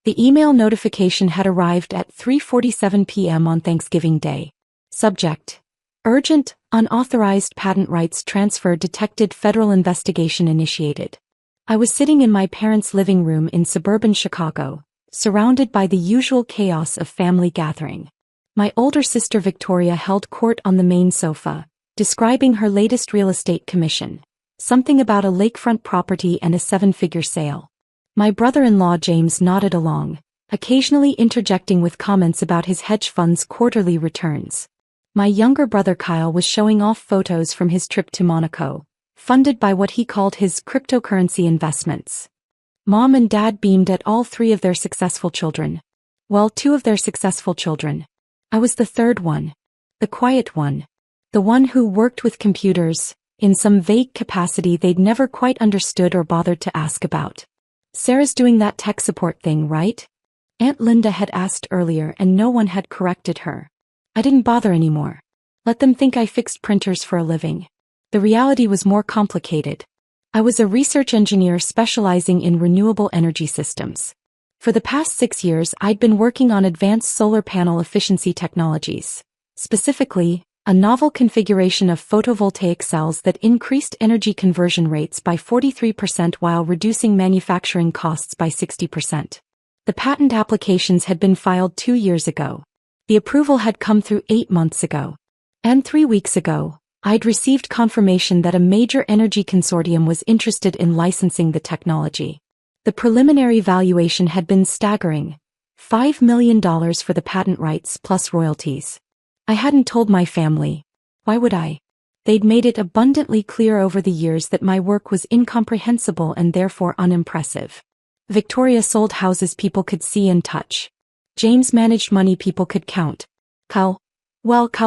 The email notification had arrived at 3:47 p.m. on Thanksgiving Day. Subject: Urgent, unauthorized patent rights transfer detected, federal investigation initiated. I was sitting in my parents' living room in suburban Chicago, surrounded by the usual chaos of family gathering. My older sister Victoria held court on the main sofa, describing her latest real estate commission, something about a lakefront property and a seven-figure sale. My brother-in-law James nodded along, occasionally interjecting with comments about his hedge fund's quarterly returns. My younger brother Kyle was showing off photos from his trip to Monaco, funded by what he called his cryptocurrency investments. Mom and Dad beamed at all three of their successful children. Well, two of their successful children. I was the third one. The quiet one. The one who worked with computers, in some vague capacity they'd never quite understood or bothered to ask about. Sarah's doing that tech support thing, right? Aunt Linda had asked earlier and no one had corrected her. I didn't bother anymore. Let them think I fixed printers for a living. The reality was more complicated. I was a research engineer specializing in renewable energy systems. For the past 6 years I'd been working on advanced solar panel efficiency technologies. Specifically, a novel configuration of photovoltaic cells that increased energy conversion rates by 43% while reducing manufacturing costs by 60%. The patent applications had been filed 2 years ago. The approval had come through 8 months ago. And 3 weeks ago, I'd received confirmation that a major energy consortium was interested in licensing the technology. The preliminary valuation had been staggering: $5 million for the patent rights plus royalties. I hadn't told my family. Why would I? They'd made it abundantly clear over the years that my work was incomprehensible and therefore unimpressive. Victoria sold houses people could see and touch. James managed money people could count. Kyle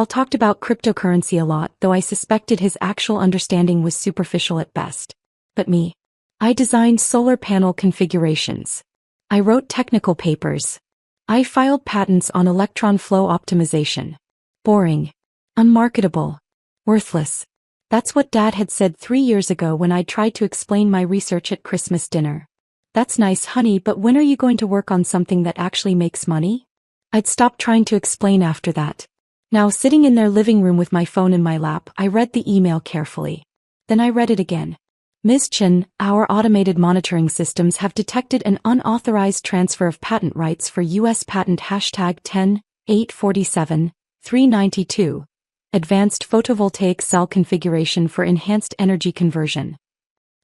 talked about cryptocurrency a lot, though I suspected his actual understanding was superficial at best. But me? I designed solar panel configurations. I wrote technical papers. I filed patents on electron flow optimization. Boring. Unmarketable. Worthless. That's what Dad had said 3 years ago when I tried to explain my research at Christmas dinner. That's nice, honey, but when are you going to work on something that actually makes money? I'd stopped trying to explain after that. Now, sitting in their living room with my phone in my lap, I read the email carefully. Then I read it again. Ms. Chen, our automated monitoring systems have detected an unauthorized transfer of patent rights for U.S. patent #10.847.392, advanced photovoltaic cell configuration for enhanced energy conversion.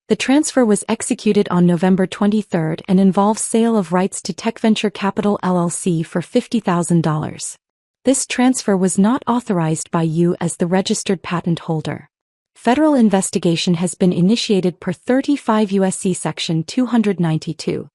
The transfer was executed on November 23 and involves sale of rights to Tech Venture Capital LLC for $50,000. This transfer was not authorized by you as the registered patent holder. Federal investigation has been initiated per 35 U.S.C. Section 292.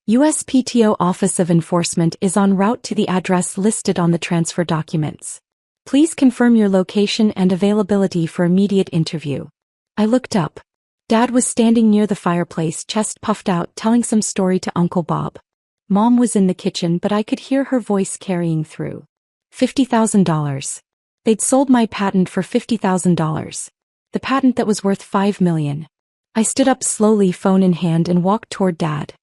USPTO Office of Enforcement is en route to the address listed on the transfer documents. Please confirm your location and availability for immediate interview. I looked up. Dad was standing near the fireplace, chest puffed out, telling some story to Uncle Bob. Mom was in the kitchen, but I could hear her voice carrying through. $50,000. They'd sold my patent for $50,000. The patent that was worth $5 million. I stood up slowly, phone in hand, and walked toward Dad.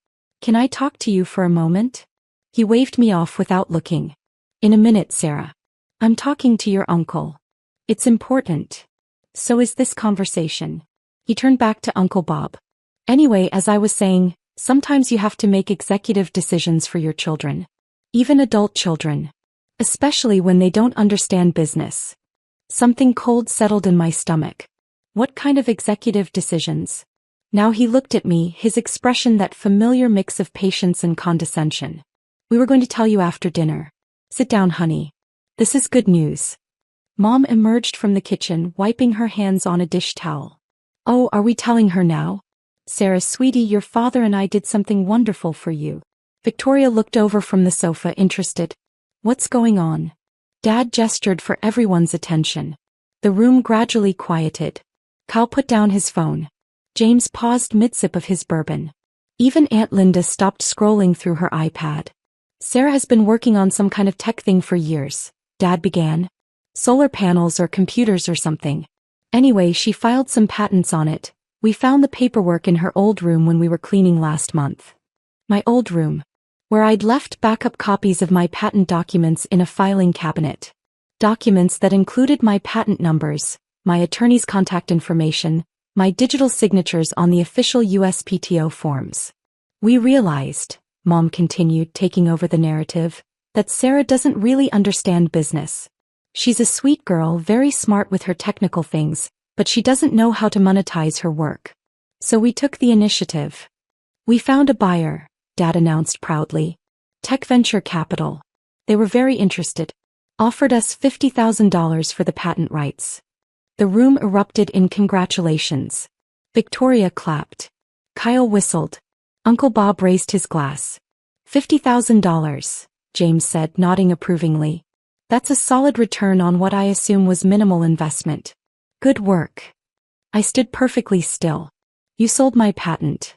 Can I talk to you for a moment? He waved me off without looking. In a minute, Sarah. I'm talking to your uncle. It's important. So is this conversation. He turned back to Uncle Bob. Anyway, as I was saying, sometimes you have to make executive decisions for your children. Even adult children. Especially when they don't understand business. Something cold settled in my stomach. What kind of executive decisions? Now he looked at me, his expression that familiar mix of patience and condescension. We were going to tell you after dinner. Sit down, honey. This is good news. Mom emerged from the kitchen, wiping her hands on a dish towel. Oh, are we telling her now? Sarah, sweetie, your father and I did something wonderful for you. Victoria looked over from the sofa, interested. What's going on? Dad gestured for everyone's attention. The room gradually quieted. Kyle put down his phone. James paused mid-sip of his bourbon. Even Aunt Linda stopped scrolling through her iPad. Sarah has been working on some kind of tech thing for years, Dad began. Solar panels or computers or something. Anyway, she filed some patents on it. We found the paperwork in her old room when we were cleaning last month. My old room. where I'd left backup copies of my patent documents in a filing cabinet. Documents that included my patent numbers, my attorney's contact information, my digital signatures on the official USPTO forms. We realized, Mom continued, taking over the narrative, that Sarah doesn't really understand business. She's a sweet girl, very smart with her technical things, but she doesn't know how to monetize her work. So we took the initiative. We found a buyer, Dad announced proudly. Tech venture capital. They were very interested. Offered us $50,000 for the patent rights. The room erupted in congratulations. Victoria clapped. Kyle whistled. Uncle Bob raised his glass. $50,000, James said, nodding approvingly. That's a solid return on what I assume was minimal investment. Good work. I stood perfectly still. You sold my patent.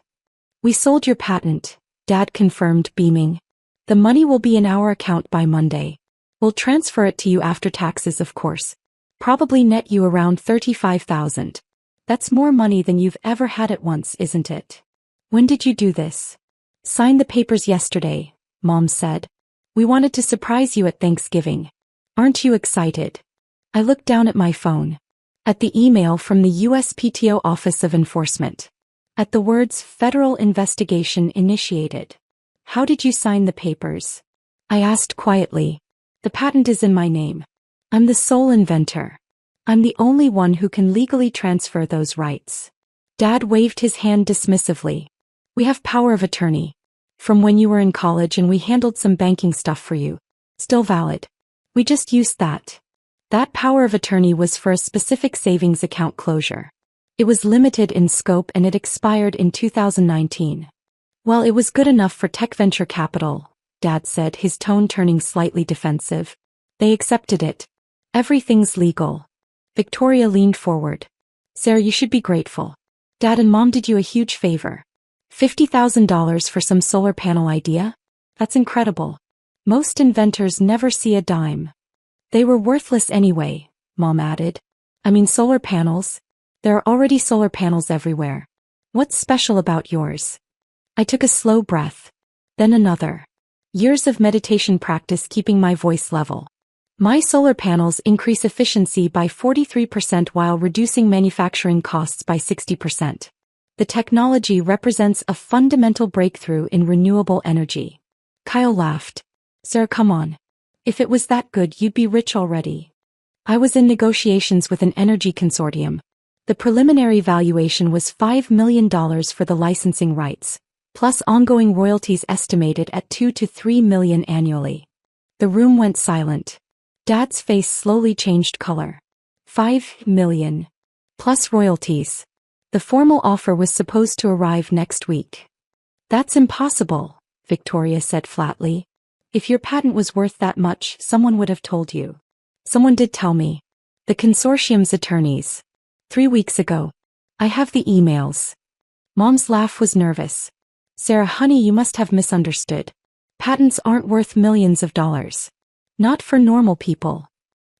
We sold your patent, Dad confirmed, beaming. The money will be in our account by Monday. We'll transfer it to you after taxes, of course. Probably net you around $35,000. That's more money than you've ever had at once, isn't it? When did you do this? Signed the papers yesterday, Mom said. We wanted to surprise you at Thanksgiving. Aren't you excited? I looked down at my phone. At the email from the USPTO Office of Enforcement. At the words Federal Investigation Initiated. How did you sign the papers? I asked quietly. The patent is in my name. I'm the sole inventor. I'm the only one who can legally transfer those rights. Dad waved his hand dismissively. We have power of attorney. From when you were in college, and we handled some banking stuff for you. Still valid. We just used that. That power of attorney was for a specific savings account closure. It was limited in scope and it expired in 2019. Well, it was good enough for tech venture capital, Dad said, his tone turning slightly defensive. They accepted it. Everything's legal. Victoria leaned forward. Sarah, you should be grateful. Dad and Mom did you a huge favor. $50,000 for some solar panel idea? That's incredible. Most inventors never see a dime. They were worthless anyway, Mom added. I mean, solar panels. There are already solar panels everywhere. What's special about yours? I took a slow breath. Then another. Years of meditation practice keeping my voice level. My solar panels increase efficiency by 43% while reducing manufacturing costs by 60%. The technology represents a fundamental breakthrough in renewable energy. Kyle laughed. Sarah, come on. If it was that good, you'd be rich already. I was in negotiations with an energy consortium. The preliminary valuation was $5 million for the licensing rights, plus ongoing royalties estimated at $2 to $3 million annually. The room went silent. Dad's face slowly changed color. $5 million. Plus royalties. The formal offer was supposed to arrive next week. That's impossible, Victoria said flatly. If your patent was worth that much, someone would have told you. Someone did tell me. The consortium's attorneys. 3 weeks ago. I have the emails. Mom's laugh was nervous. Sarah, honey, you must have misunderstood. Patents aren't worth millions of dollars. Not for normal people.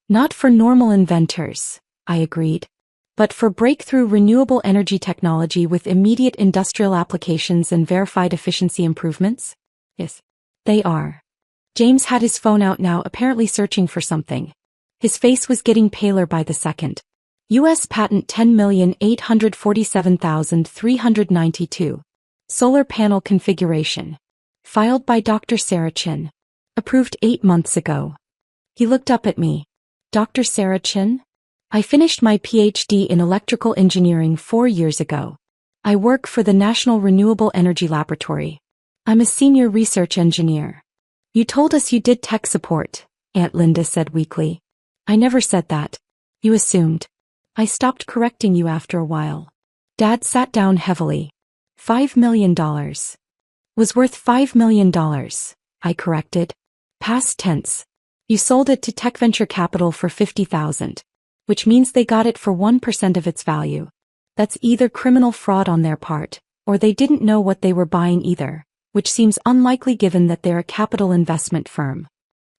Not for normal inventors, I agreed. But for breakthrough renewable energy technology with immediate industrial applications and verified efficiency improvements? Yes, they are. James had his phone out now, apparently searching for something. His face was getting paler by the second. U.S. Patent 10,847,392. Solar panel configuration. Filed by Dr. Sarah Chin. Approved 8 months ago. He looked up at me. Dr. Sarah Chin? I finished my PhD in electrical engineering 4 years ago. I work for the National Renewable Energy Laboratory. I'm a senior research engineer. You told us you did tech support, Aunt Linda said weakly. I never said that. You assumed. I stopped correcting you after a while. Dad sat down heavily. $5 million. Was worth $5 million, I corrected. Past tense. You sold it to tech venture capital for $50,000. Which means they got it for 1% of its value. That's either criminal fraud on their part, or they didn't know what they were buying either, which seems unlikely given that they're a capital investment firm.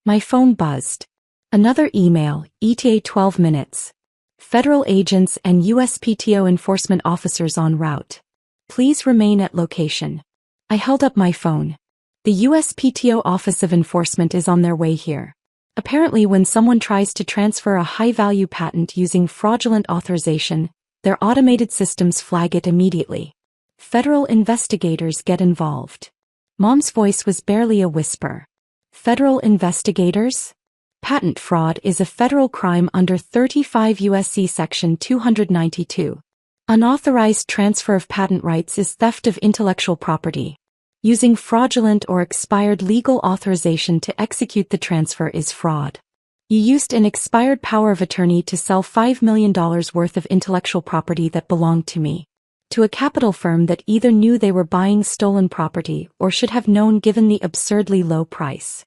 My phone buzzed. Another email, ETA 12 minutes. Federal agents and USPTO enforcement officers en route. Please remain at location. I held up my phone. The USPTO Office of Enforcement is on their way here. Apparently, when someone tries to transfer a high-value patent using fraudulent authorization, their automated systems flag it immediately. Federal investigators get involved. Mom's voice was barely a whisper. Federal investigators? Patent fraud is a federal crime under 35 U.S.C. Section 292. Unauthorized transfer of patent rights is theft of intellectual property. Using fraudulent or expired legal authorization to execute the transfer is fraud. You used an expired power of attorney to sell $5 million worth of intellectual property that belonged to me, to a capital firm that either knew they were buying stolen property or should have known given the absurdly low price.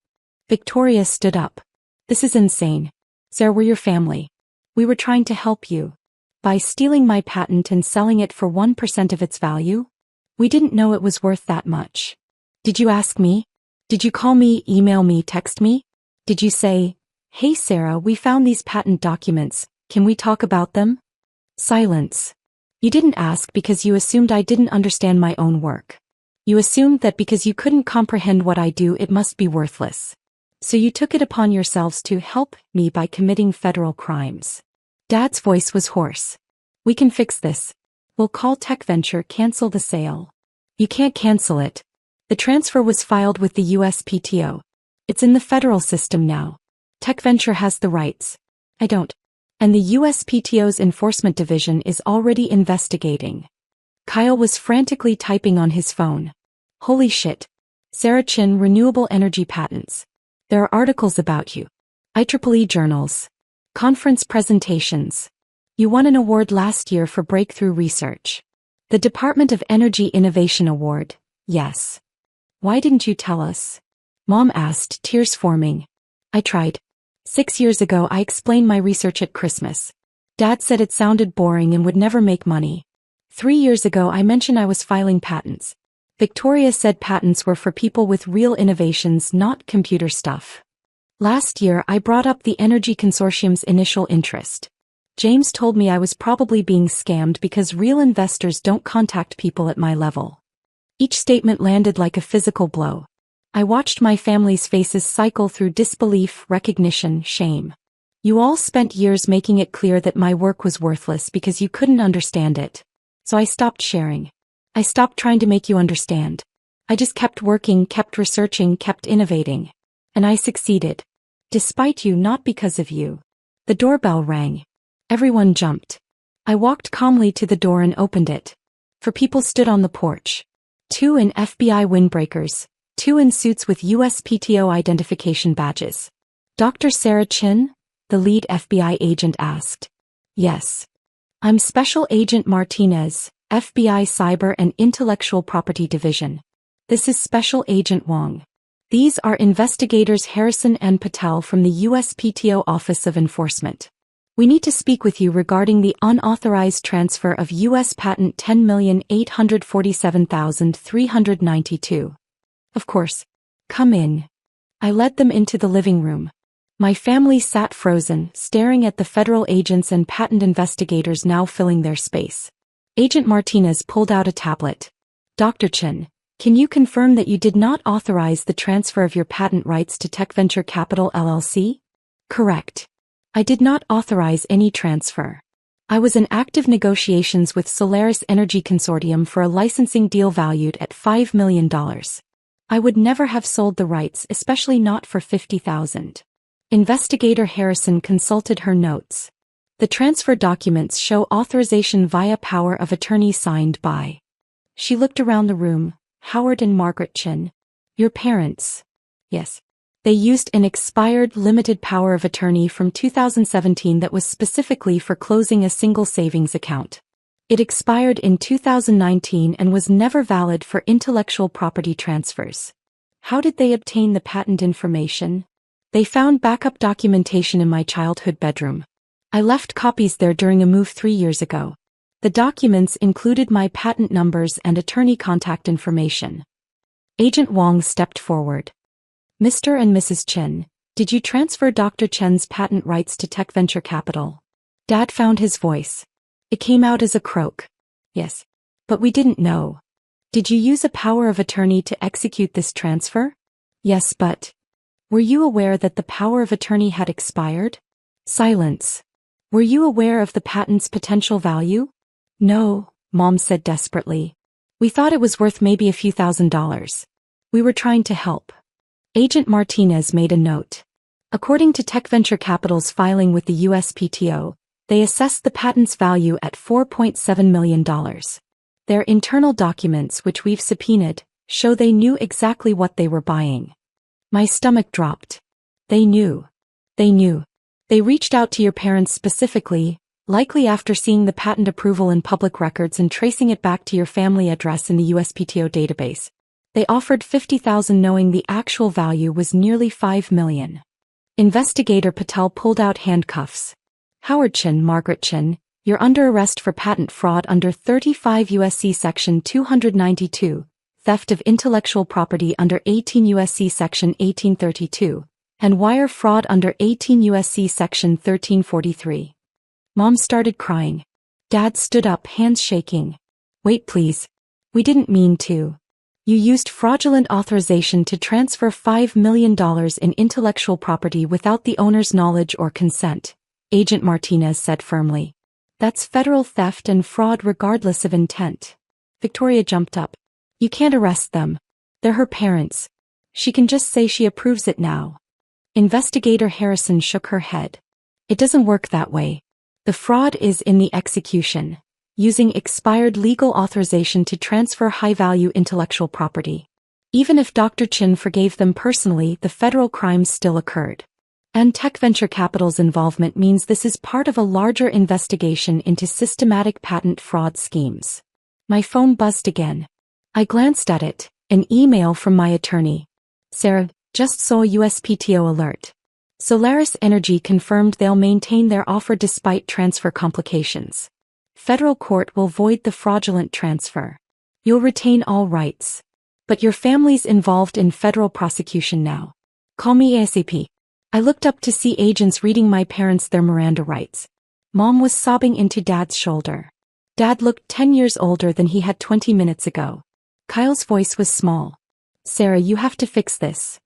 Victoria stood up. This is insane. Sarah, we're your family. We were trying to help you. By stealing my patent and selling it for 1% of its value? We didn't know it was worth that much. Did you ask me? Did you call me, email me, text me? Did you say, "Hey Sarah, we found these patent documents, can we talk about them?" Silence. You didn't ask because you assumed I didn't understand my own work. You assumed that because you couldn't comprehend what I do it must be worthless. So you took it upon yourselves to help me by committing federal crimes. Dad's voice was hoarse. We can fix this. We'll call TechVenture, cancel the sale. You can't cancel it. The transfer was filed with the USPTO. It's in the federal system now. TechVenture has the rights. I don't. And the USPTO's enforcement division is already investigating. Kyle was frantically typing on his phone. Holy shit. Sarah Chin, renewable energy patents. There are articles about you. IEEE journals. Conference presentations. You won an award last year for breakthrough research. The Department of Energy Innovation Award, yes. Why didn't you tell us? Mom asked, tears forming. I tried. 6 years ago I explained my research at Christmas. Dad said it sounded boring and would never make money. 3 years ago I mentioned I was filing patents. Victoria said patents were for people with real innovations, not computer stuff. Last year I brought up the Energy Consortium's initial interest. James told me I was probably being scammed because real investors don't contact people at my level. Each statement landed like a physical blow. I watched my family's faces cycle through disbelief, recognition, shame. You all spent years making it clear that my work was worthless because you couldn't understand it. So I stopped sharing. I stopped trying to make you understand. I just kept working, kept researching, kept innovating. And I succeeded. Despite you, not because of you. The doorbell rang. Everyone jumped. I walked calmly to the door and opened it. 4 people stood on the porch. 2 in FBI windbreakers, 2 in suits with USPTO identification badges. Dr. Sarah Chin? The lead FBI agent asked. Yes. I'm Special Agent Martinez, FBI Cyber and Intellectual Property Division. This is Special Agent Wong. These are investigators Harrison and Patel from the USPTO Office of Enforcement. We need to speak with you regarding the unauthorized transfer of U.S. Patent 10,847,392. Of course. Come in. I led them into the living room. My family sat frozen, staring at the federal agents and patent investigators now filling their space. Agent Martinez pulled out a tablet. Dr. Chin, can you confirm that you did not authorize the transfer of your patent rights to TechVenture Capital LLC? Correct. I did not authorize any transfer. I was in active negotiations with Solaris Energy Consortium for a licensing deal valued at $5 million. I would never have sold the rights, especially not for $50,000. Investigator Harrison consulted her notes. The transfer documents show authorization via power of attorney signed by. She looked around the room. Howard and Margaret Chin. Your parents. Yes. They used an expired limited power of attorney from 2017 that was specifically for closing a single savings account. It expired in 2019 and was never valid for intellectual property transfers. How did they obtain the patent information? They found backup documentation in my childhood bedroom. I left copies there during a move 3 years ago. The documents included my patent numbers and attorney contact information. Agent Wong stepped forward. Mr. and Mrs. Chin, did you transfer Dr. Chen's patent rights to TechVenture Capital? Dad found his voice. It came out as a croak. Yes. But we didn't know. Did you use a power of attorney to execute this transfer? Yes, but were you aware that the power of attorney had expired? Silence. Were you aware of the patent's potential value? No, Mom said desperately. We thought it was worth maybe a few $1,000s. We were trying to help. Agent Martinez made a note. According to Tech Venture Capital's filing with the USPTO, they assessed the patent's value at $4.7 million. Their internal documents, which we've subpoenaed, show they knew exactly what they were buying. My stomach dropped. They knew. They knew. They reached out to your parents specifically, likely after seeing the patent approval in public records and tracing it back to your family address in the USPTO database. They offered $50,000 knowing the actual value was nearly $5 million. Investigator Patel pulled out handcuffs. Howard Chin, Margaret Chin, you're under arrest for patent fraud under 35 U.S.C. Section 292, theft of intellectual property under 18 U.S.C. Section 1832, and wire fraud under 18 U.S.C. Section 1343. Mom started crying. Dad stood up, hands shaking. Wait please. We didn't mean to. You used fraudulent authorization to transfer $5 million in intellectual property without the owner's knowledge or consent, Agent Martinez said firmly. That's federal theft and fraud regardless of intent. Victoria jumped up. You can't arrest them. They're her parents. She can just say she approves it now. Investigator Harrison shook her head. It doesn't work that way. The fraud is in the execution, using expired legal authorization to transfer high-value intellectual property. Even if Dr. Chin forgave them personally, the federal crimes still occurred. And Tech Venture Capital's involvement means this is part of a larger investigation into systematic patent fraud schemes. My phone buzzed again. I glanced at it, an email from my attorney. Sarah, just saw a USPTO alert. Solaris Energy confirmed they'll maintain their offer despite transfer complications. Federal court will void the fraudulent transfer. You'll retain all rights. But your family's involved in federal prosecution now. Call me ASAP. I looked up to see agents reading my parents their Miranda rights. Mom was sobbing into Dad's shoulder. Dad looked 10 years older than he had 20 minutes ago. Kyle's voice was small. Sarah, you have to fix this.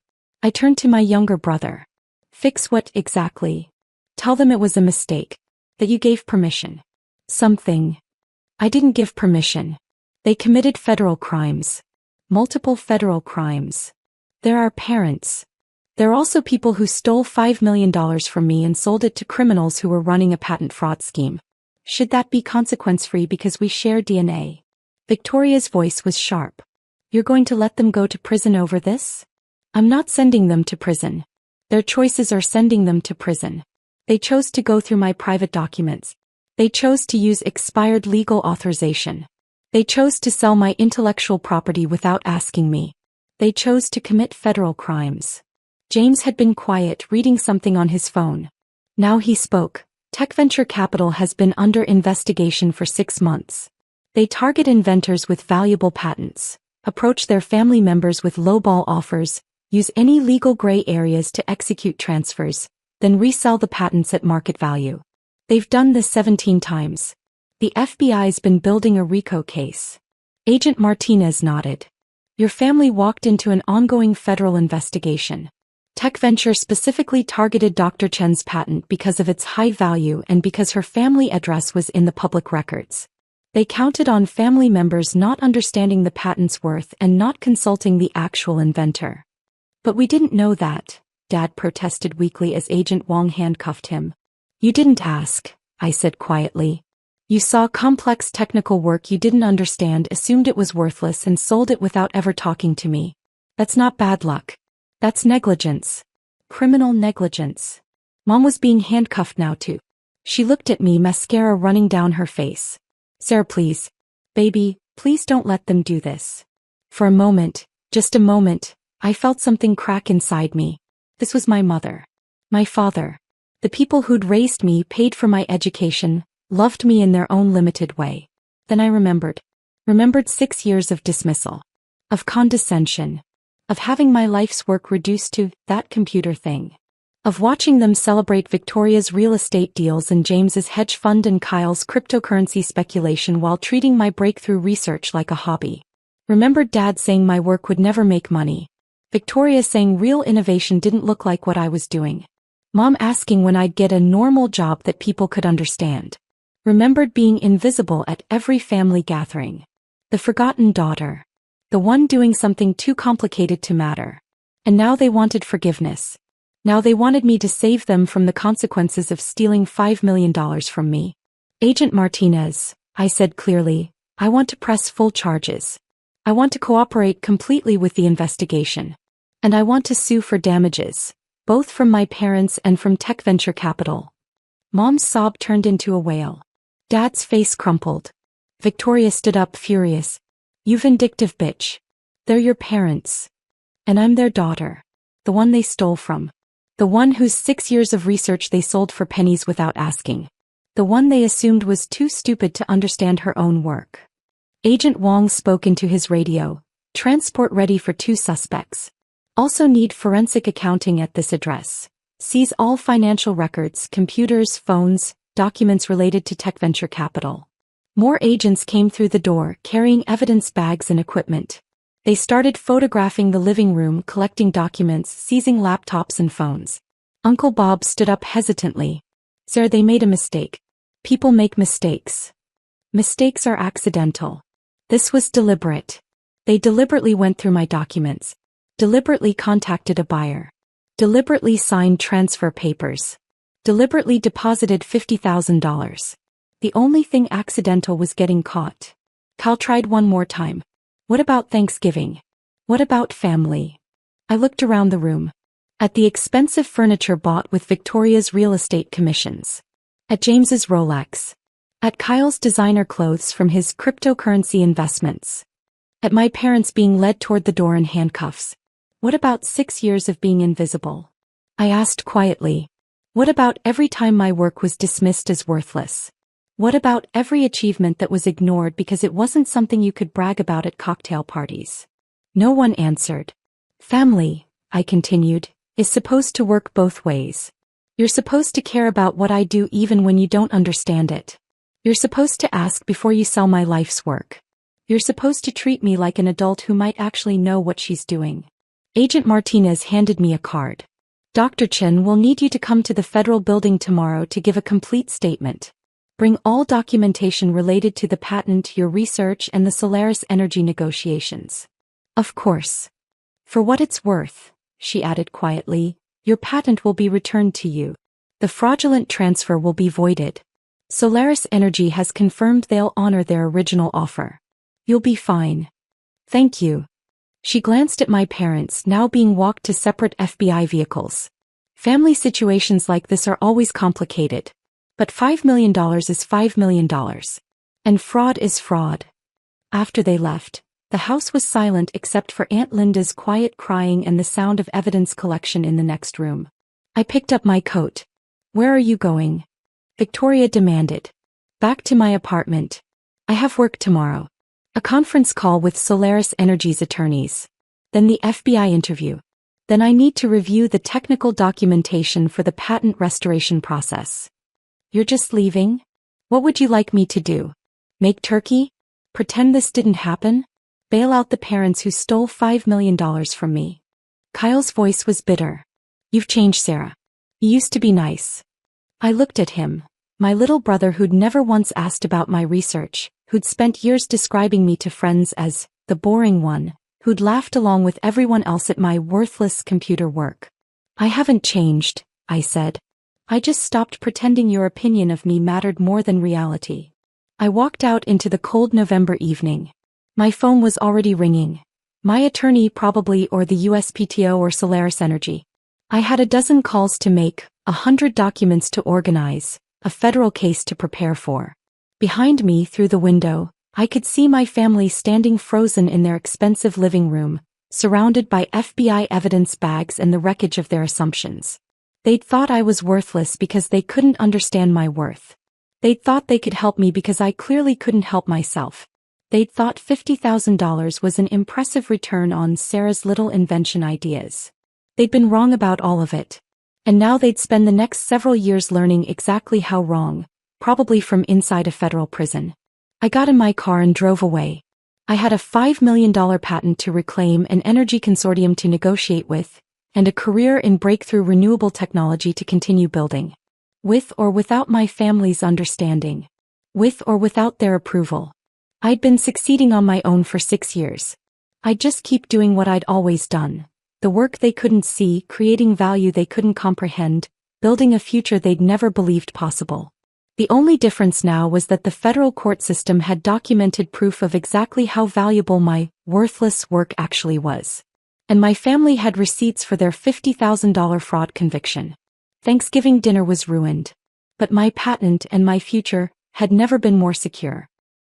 I turned to my younger brother. Fix what exactly? Tell them it was a mistake. That you gave permission. Something. I didn't give permission. They committed federal crimes. Multiple federal crimes. They're our parents. They're also people who stole $5 million from me and sold it to criminals who were running a patent fraud scheme. Should that be consequence-free because we share DNA? Victoria's voice was sharp. You're going to let them go to prison over this? I'm not sending them to prison. Their choices are sending them to prison. They chose to go through my private documents. They chose to use expired legal authorization. They chose to sell my intellectual property without asking me. They chose to commit federal crimes. James had been quiet, reading something on his phone. Now he spoke. Tech Venture Capital has been under investigation for 6 months. They target inventors with valuable patents, approach their family members with lowball offers, use any legal gray areas to execute transfers, then resell the patents at market value. They've done this 17 times. The FBI's been building a RICO case. Agent Martinez nodded. Your family walked into an ongoing federal investigation. Tech Venture specifically targeted Dr. Chen's patent because of its high value and because her family address was in the public records. They counted on family members not understanding the patent's worth and not consulting the actual inventor. But we didn't know that, Dad protested weakly as Agent Wong handcuffed him. You didn't ask, I said quietly. You saw complex technical work you didn't understand, assumed it was worthless and sold it without ever talking to me. That's not bad luck. That's negligence. Criminal negligence. Mom was being handcuffed now too. She looked at me, mascara running down her face. Sarah, please. Baby, please don't let them do this. For a moment, just a moment, I felt something crack inside me. This was my mother. My father. The people who'd raised me, paid for my education, loved me in their own limited way. Then I remembered. Remembered 6 years of dismissal. Of condescension. Of having my life's work reduced to that computer thing. Of watching them celebrate Victoria's real estate deals and James's hedge fund and Kyle's cryptocurrency speculation while treating my breakthrough research like a hobby. Remembered Dad saying my work would never make money. Victoria saying real innovation didn't look like what I was doing. Mom asking when I'd get a normal job that people could understand. Remembered being invisible at every family gathering. The forgotten daughter. The one doing something too complicated to matter. And now they wanted forgiveness. Now they wanted me to save them from the consequences of stealing $5 million from me. Agent Martinez, I said clearly, I want to press full charges. I want to cooperate completely with the investigation. And I want to sue for damages, both from my parents and from tech venture capital. Mom's sob turned into a wail. Dad's face crumpled. Victoria stood up furious. You vindictive bitch. They're your parents. And I'm their daughter. The one they stole from. The one whose 6 years of research they sold for pennies without asking. The one they assumed was too stupid to understand her own work. Agent Wong spoke into his radio. Transport ready for 2 suspects. Also need forensic accounting at this address. Seize all financial records, computers, phones, documents related to tech venture capital. More agents came through the door, carrying evidence bags and equipment. They started photographing the living room, collecting documents, seizing laptops and phones. Uncle Bob stood up hesitantly. Sir, they made a mistake. People make mistakes. Mistakes are accidental. This was deliberate. They deliberately went through my documents. Deliberately contacted a buyer. Deliberately signed transfer papers. Deliberately deposited $50,000. The only thing accidental was getting caught. Cal tried one more time. What about Thanksgiving? What about family? I looked around the room. At the expensive furniture bought with Victoria's real estate commissions. At James's Rolex. At Kyle's designer clothes from his cryptocurrency investments. At my parents being led toward the door in handcuffs. What about 6 years of being invisible? I asked quietly. What about every time my work was dismissed as worthless? What about every achievement that was ignored because it wasn't something you could brag about at cocktail parties? No one answered. Family, I continued, is supposed to work both ways. You're supposed to care about what I do even when you don't understand it. You're supposed to ask before you sell my life's work. You're supposed to treat me like an adult who might actually know what she's doing. Agent Martinez handed me a card. Dr. Chen will need you to come to the federal building tomorrow to give a complete statement. Bring all documentation related to the patent, your research, and the Solaris energy negotiations. Of course. For what it's worth, she added quietly, your patent will be returned to you. The fraudulent transfer will be voided. Solaris Energy has confirmed they'll honor their original offer. You'll be fine. Thank you. She glanced at my parents, now being walked to separate FBI vehicles. Family situations like this are always complicated. But $5 million is $5 million. And fraud is fraud. After they left, the house was silent except for Aunt Linda's quiet crying and the sound of evidence collection in the next room. I picked up my coat. Where are you going? Victoria demanded. Back to my apartment. I have work tomorrow. A conference call with Solaris Energy's attorneys. Then the FBI interview. Then I need to review the technical documentation for the patent restoration process. You're just leaving? What would you like me to do? Make turkey? Pretend this didn't happen? Bail out the parents who stole $5 million from me. Kyle's voice was bitter. You've changed, Sarah. You used to be nice. I looked at him, my little brother who'd never once asked about my research, who'd spent years describing me to friends as the boring one, who'd laughed along with everyone else at my worthless computer work. I haven't changed, I said. I just stopped pretending your opinion of me mattered more than reality. I walked out into the cold November evening. My phone was already ringing. My attorney probably, or the USPTO or Solaris Energy. I had a dozen calls to make, 100 documents to organize, a federal case to prepare for. Behind me, through the window, I could see my family standing frozen in their expensive living room, surrounded by FBI evidence bags and the wreckage of their assumptions. They'd thought I was worthless because they couldn't understand my worth. They'd thought they could help me because I clearly couldn't help myself. They'd thought $50,000 was an impressive return on Sarah's little invention ideas. They'd been wrong about all of it. And now they'd spend the next several years learning exactly how wrong, probably from inside a federal prison. I got in my car and drove away. I had a $5 million patent to reclaim, an energy consortium to negotiate with, and a career in breakthrough renewable technology to continue building. With or without my family's understanding. With or without their approval. I'd been succeeding on my own for 6 years. I'd just keep doing what I'd always done. The work they couldn't see, creating value they couldn't comprehend, building a future they'd never believed possible. The only difference now was that the federal court system had documented proof of exactly how valuable my worthless work actually was. And my family had receipts for their $50,000 fraud conviction. Thanksgiving dinner was ruined. But my patent and my future had never been more secure.